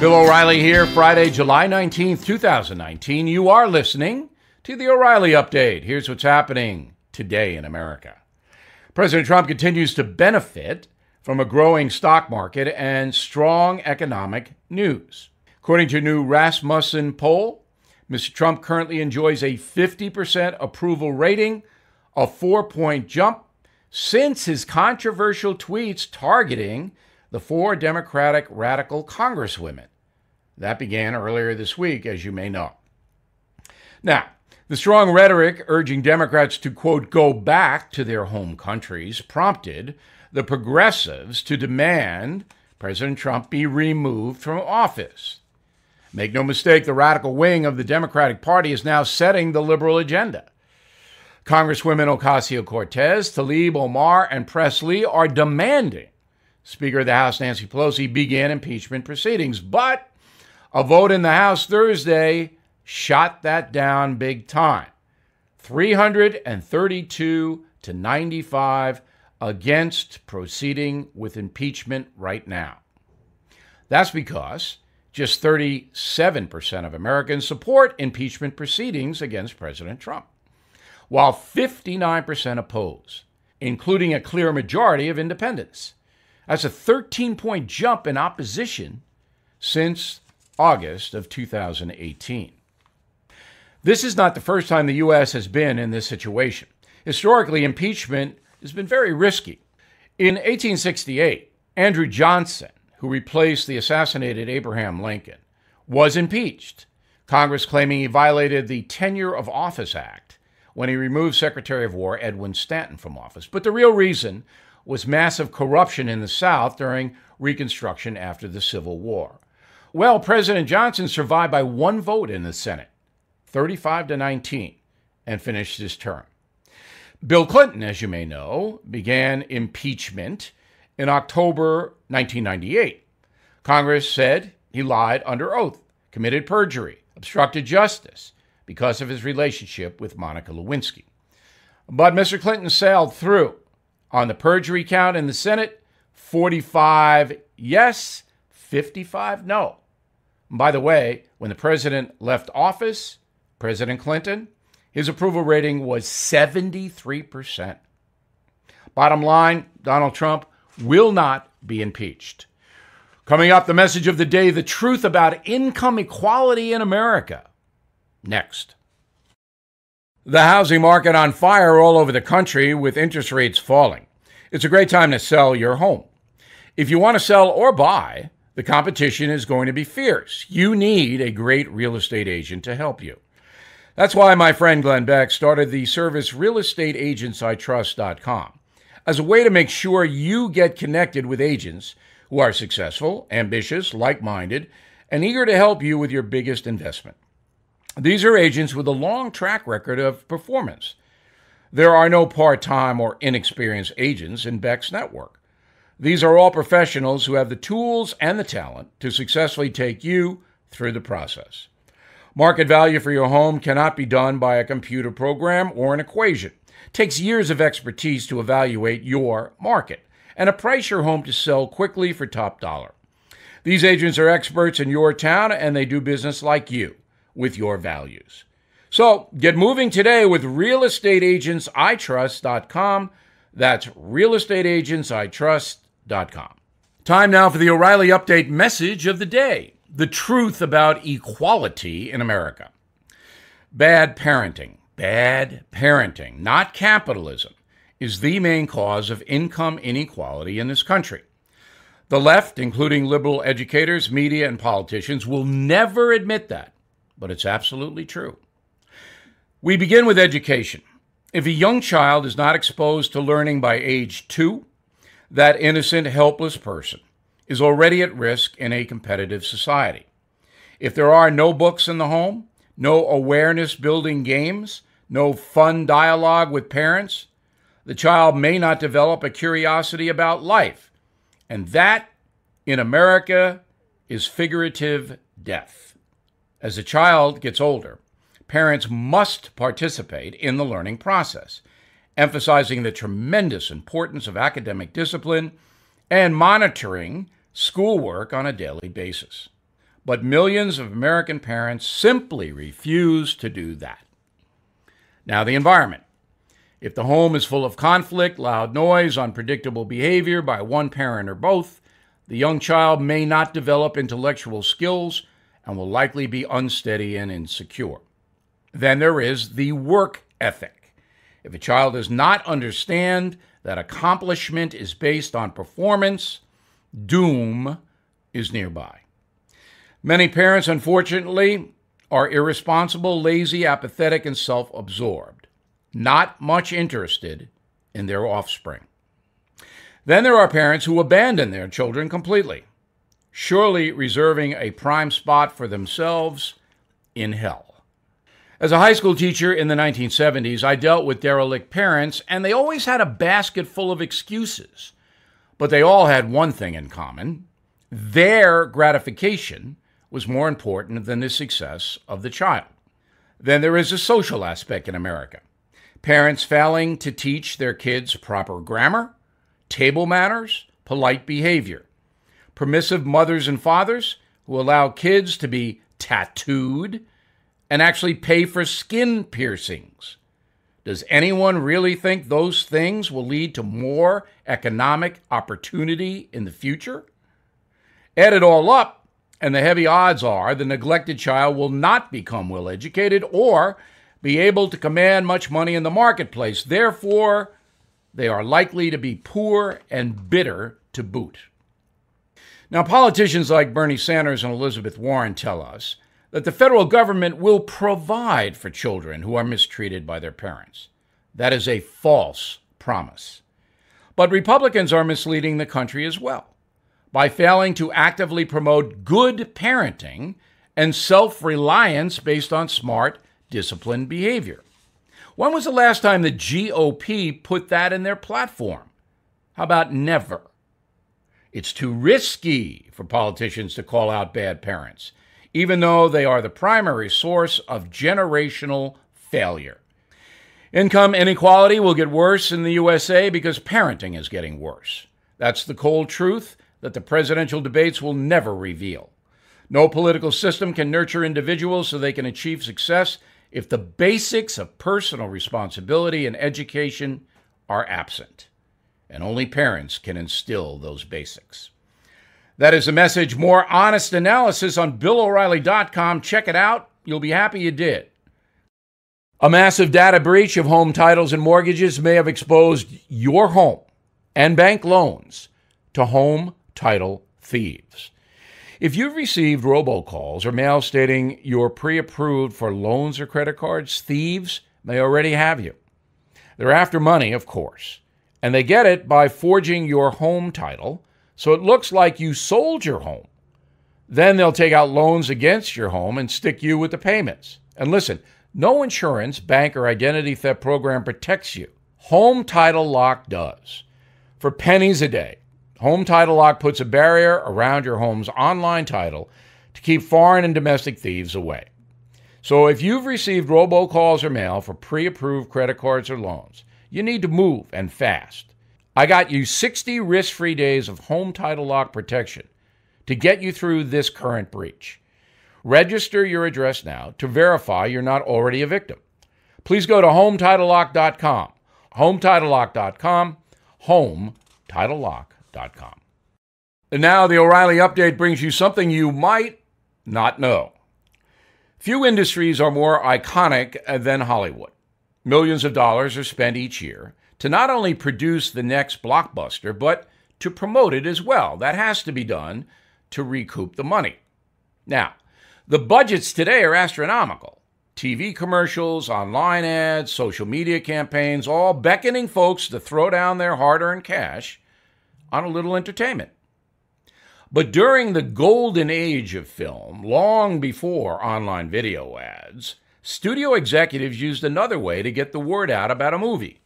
Bill O'Reilly here, Friday, July 19th, 2019. You are listening to the O'Reilly Update. Here's what's happening today in America. President Trump continues to benefit from a growing stock market and strong economic news. According to a new Rasmussen poll, Mr. Trump currently enjoys a 50% approval rating, a 4-point jump since his controversial tweets targeting the 4 Democratic radical Congresswomen. That began earlier this week, as you may know. Now, the strong rhetoric urging Democrats to, quote, go back to their home countries prompted the progressives to demand President Trump be removed from office. Make no mistake, the radical wing of the Democratic Party is now setting the liberal agenda. Congresswomen Ocasio-Cortez, Tlaib, Omar, and Presley are demanding Speaker of the House Nancy Pelosi begin impeachment proceedings. But a vote in the House Thursday shot that down big time. 332 to 95 against proceeding with impeachment right now. That's because just 37% of Americans support impeachment proceedings against President Trump, while 59% oppose, including a clear majority of independents. That's a 13-point jump in opposition since August of 2018. This is not the first time the U.S. has been in this situation. Historically, impeachment has been very risky. In 1868, Andrew Johnson, who replaced the assassinated Abraham Lincoln, was impeached, Congress claiming he violated the Tenure of Office Act when he removed Secretary of War Edwin Stanton from office. But the real reason was massive corruption in the South during Reconstruction after the Civil War. Well, President Johnson survived by 1 vote in the Senate, 35 to 19, and finished his term. Bill Clinton, as you may know, began impeachment in October 1998. Congress said he lied under oath, committed perjury, obstructed justice because of his relationship with Monica Lewinsky. But Mr. Clinton sailed through. On the perjury count in the Senate, 45 yes, 55 no. By the way, when the president left office, President Clinton, his approval rating was 73%. Bottom line, Donald Trump will not be impeached. Coming up, the message of the day, the truth about income equality in America. Next. The housing market on fire all over the country with interest rates falling. It's a great time to sell your home. If you want to sell or buy, the competition is going to be fierce. You need a great real estate agent to help you. That's why my friend Glenn Beck started the service realestateagentsitrust.com as a way to make sure you get connected with agents who are successful, ambitious, like-minded, and eager to help you with your biggest investment. These are agents with a long track record of performance. There are no part-time or inexperienced agents in Beck's network. These are all professionals who have the tools and the talent to successfully take you through the process. Market value for your home cannot be done by a computer program or an equation. It takes years of expertise to evaluate your market and to price your home to sell quickly for top dollar. These agents are experts in your town, and they do business like you, with your values. So get moving today with realestateagentsitrust.com. That's realestateagentsitrust.com. Time now for the O'Reilly Update message of the day. The truth about equality in America. Bad parenting, not capitalism, is the main cause of income inequality in this country. The left, including liberal educators, media, and politicians, will never admit that, but it's absolutely true. We begin with education. If a young child is not exposed to learning by age 2, that innocent, helpless person is already at risk in a competitive society. If there are no books in the home, no awareness-building games, no fun dialogue with parents, the child may not develop a curiosity about life. And that, in America, is figurative death. As the child gets older, parents must participate in the learning process, emphasizing the tremendous importance of academic discipline and monitoring schoolwork on a daily basis. But millions of American parents simply refuse to do that. Now, the environment. If the home is full of conflict, loud noise, unpredictable behavior by one parent or both, the young child may not develop intellectual skills and will likely be unsteady and insecure. Then there is the work ethic. If a child does not understand that accomplishment is based on performance, doom is nearby. Many parents, unfortunately, are irresponsible, lazy, apathetic, and self-absorbed, not much interested in their offspring. Then there are parents who abandon their children completely, surely reserving a prime spot for themselves in hell. As a high school teacher in the 1970s, I dealt with derelict parents, and they always had a basket full of excuses. But they all had one thing in common. Their gratification was more important than the success of the child. Then there is a social aspect in America. Parents failing to teach their kids proper grammar, table manners, polite behavior. Permissive mothers and fathers who allow kids to be tattooed and actually pay for skin piercings. Does anyone really think those things will lead to more economic opportunity in the future? Add it all up, and the heavy odds are the neglected child will not become well-educated or be able to command much money in the marketplace. Therefore, they are likely to be poor and bitter to boot. Now, politicians like Bernie Sanders and Elizabeth Warren tell us that the federal government will provide for children who are mistreated by their parents. That is a false promise. But Republicans are misleading the country as well by failing to actively promote good parenting and self-reliance based on smart, disciplined behavior. When was the last time the GOP put that in their platform? How about never? It's too risky for politicians to call out bad parents, even though they are the primary source of generational failure. Income inequality will get worse in the USA because parenting is getting worse. That's the cold truth that the presidential debates will never reveal. No political system can nurture individuals so they can achieve success if the basics of personal responsibility and education are absent. And only parents can instill those basics. That is a message. More honest analysis on BillO'Reilly.com. Check it out. You'll be happy you did. A massive data breach of home titles and mortgages may have exposed your home and bank loans to home title thieves. If you've received robocalls or mail stating you're pre-approved for loans or credit cards, thieves may already have you. They're after money, of course, and they get it by forging your home title so it looks like you sold your home. Then they'll take out loans against your home and stick you with the payments. And listen, no insurance, bank, or identity theft program protects you. Home Title Lock does. For pennies a day, Home Title Lock puts a barrier around your home's online title to keep foreign and domestic thieves away. So if you've received robocalls or mail for pre-approved credit cards or loans, you need to move, and fast. I got you 60 risk-free days of Home Title Lock protection to get you through this current breach. Register your address now to verify you're not already a victim. Please go to HomeTitleLock.com. HomeTitleLock.com. HomeTitleLock.com. And now the O'Reilly Update brings you something you might not know. Few industries are more iconic than Hollywood. Millions of dollars are spent each year to not only produce the next blockbuster, but to promote it as well. That has to be done to recoup the money. Now, the budgets today are astronomical. TV commercials, online ads, social media campaigns, all beckoning folks to throw down their hard-earned cash on a little entertainment. But during the golden age of film, long before online video ads, studio executives used another way to get the word out about a movie: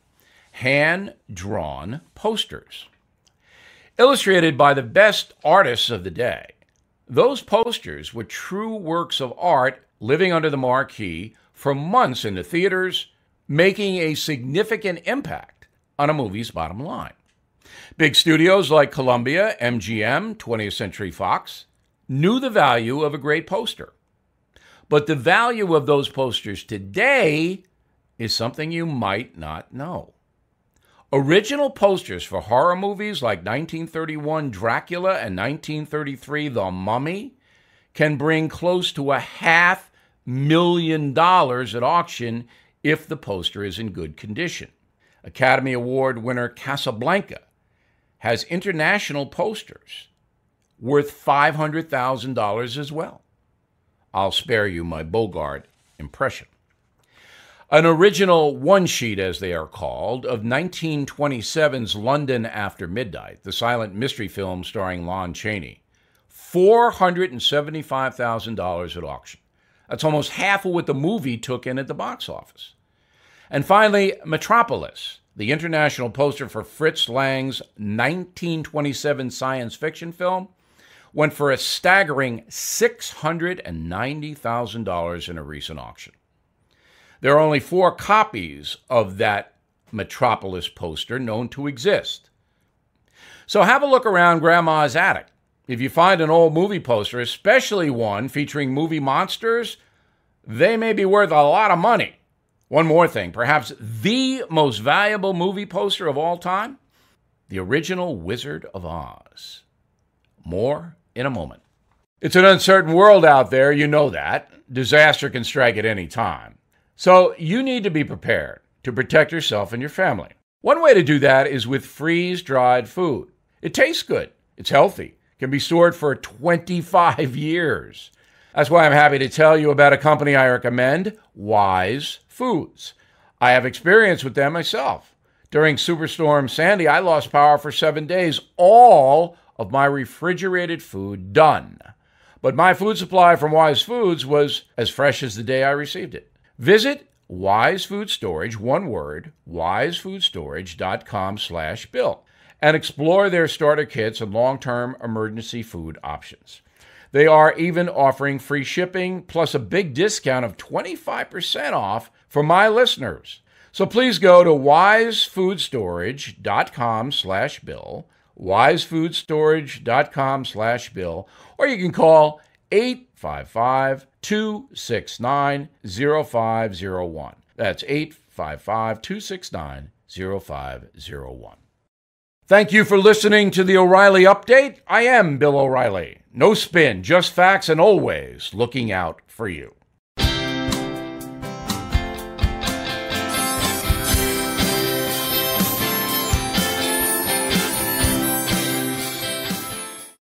hand-drawn posters. Illustrated by the best artists of the day, those posters were true works of art living under the marquee for months in the theaters, making a significant impact on a movie's bottom line. Big studios like Columbia, MGM, 20th Century Fox knew the value of a great poster. But the value of those posters today is something you might not know. Original posters for horror movies like 1931 Dracula and 1933 The Mummy can bring close to $500,000 at auction if the poster is in good condition. Academy Award winner Casablanca has international posters worth $500,000 as well. I'll spare you my Bogart impression. An original one-sheet, as they are called, of 1927's London After Midnight, the silent mystery film starring Lon Chaney, $475,000 at auction. That's almost half of what the movie took in at the box office. And finally, Metropolis, the international poster for Fritz Lang's 1927 science fiction film, went for a staggering $690,000 in a recent auction. There are only 4 copies of that Metropolis poster known to exist. So have a look around Grandma's attic. If you find an old movie poster, especially one featuring movie monsters, they may be worth a lot of money. One more thing, perhaps the most valuable movie poster of all time, the original Wizard of Oz. More in a moment. It's an uncertain world out there, you know that. Disaster can strike at any time. So you need to be prepared to protect yourself and your family. One way to do that is with freeze-dried food. It tastes good. It's healthy. Can be stored for 25 years. That's why I'm happy to tell you about a company I recommend, Wise Foods. I have experience with them myself. During Superstorm Sandy, I lost power for 7 days. All of my refrigerated food done. But my food supply from Wise Foods was as fresh as the day I received it. Visit Wise Food Storage, one word, wisefoodstorage.com/Bill, and explore their starter kits and long-term emergency food options. They are even offering free shipping plus a big discount of 25% off for my listeners. So please go to wisefoodstorage.com/Bill, wisefoodstorage.com/Bill, or you can call 855-269-0501. That's 855-269-0501. Thank you for listening to the O'Reilly Update. I am Bill O'Reilly. No spin, just facts, and always looking out for you.